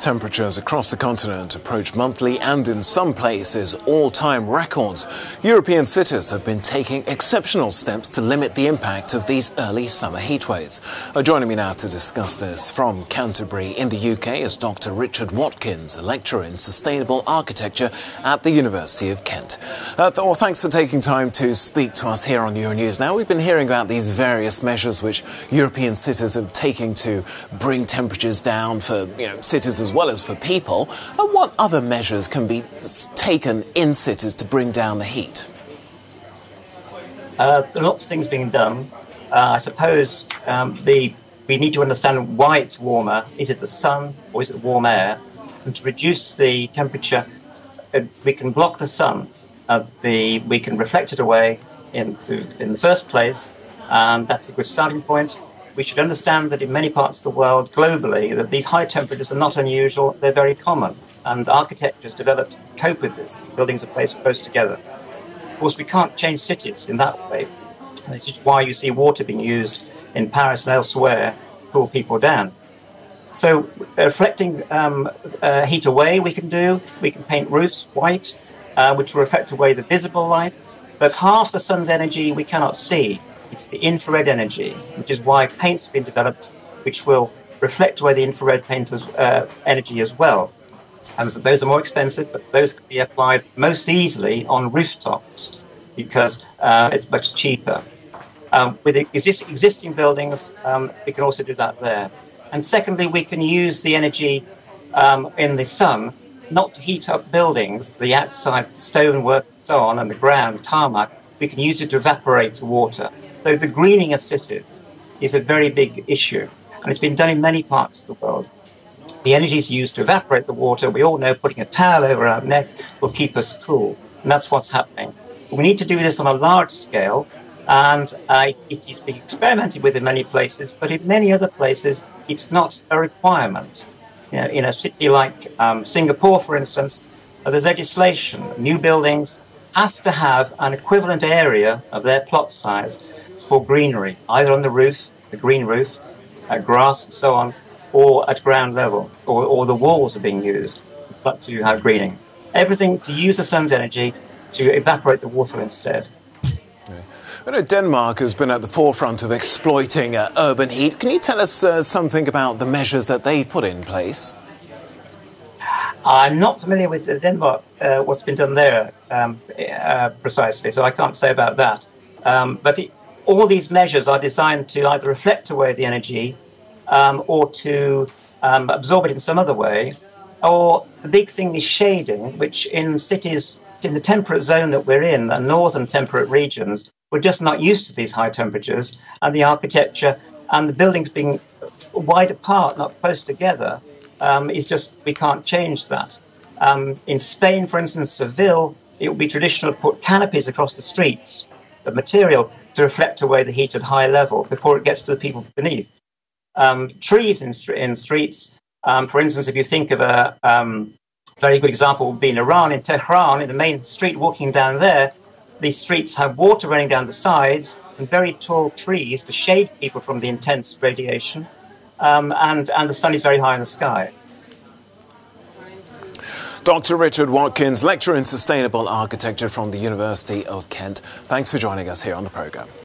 Temperatures across the continent approach monthly and in some places all-time records. European cities have been taking exceptional steps to limit the impact of these early summer heatwaves. Joining me now to discuss this from Canterbury in the UK is Dr. Richard Watkins, a lecturer in sustainable architecture at the University of Kent. Thanks for taking time to speak to us here on Euronews. Now, we've been hearing about these various measures which European cities are taking to bring temperatures down for cities as well as for people. What other measures can be taken in cities to bring down the heat? There are lots of things being done. I suppose we need to understand why it's warmer. Is it the sun or is it warm air? And to reduce the temperature, we can block the sun. We can reflect it away in the first place, and that's a good starting point. We should understand that in many parts of the world, globally, that these high temperatures are not unusual, they're very common. And architecture has developed to cope with this. Buildings are placed close together. Of course, we can't change cities in that way. This is why you see water being used in Paris and elsewhere to cool people down. So reflecting heat away we can do. We can paint roofs white, which will reflect away the visible light. But half the sun's energy we cannot see. It's the infrared energy, which is why paints have been developed, which will reflect away the infrared painter's energy as well. And so those are more expensive, but those can be applied most easily on rooftops because it's much cheaper. With existing buildings, we can also do that there. And secondly, we can use the energy in the sun not to heat up buildings, the outside stonework and so on, and the ground, tarmac. We can use it to evaporate water. So the greening of cities is a very big issue, and it's been done in many parts of the world. The energy is used to evaporate the water. We all know putting a towel over our neck will keep us cool, and that's what's happening. We need to do this on a large scale, and it is being experimented with in many places, but in many other places, it's not a requirement. In a city like Singapore, for instance, there's legislation. New buildings have to have an equivalent area of their plot size for greenery, either on the roof, the green roof, grass and so on, or at ground level, or the walls are being used, but to have greening. Everything to use the sun's energy to evaporate the water instead. I know Denmark has been at the forefront of exploiting urban heat. Can you tell us something about the measures that they've put in place? I'm not familiar with Denmark, what's been done there precisely, so I can't say about that. But all these measures are designed to either reflect away the energy or to absorb it in some other way. Or the big thing is shading, which in cities in the temperate zone that we're in, the northern temperate regions, we're just not used to these high temperatures, and the architecture and the buildings being wide apart, not close together, is just, we can't change that. In Spain, for instance, Seville, it would be traditional to put canopies across the streets, the material to reflect away the heat at high level before it gets to the people beneath. Trees in streets, for instance, if you think of a very good example would be in Iran, in Tehran, in the main street, walking down there, these streets have water running down the sides and very tall trees to shade people from the intense radiation, and the sun is very high in the sky. Dr. Richard Watkins, lecturer in sustainable architecture from the University of Kent. Thanks for joining us here on the programme.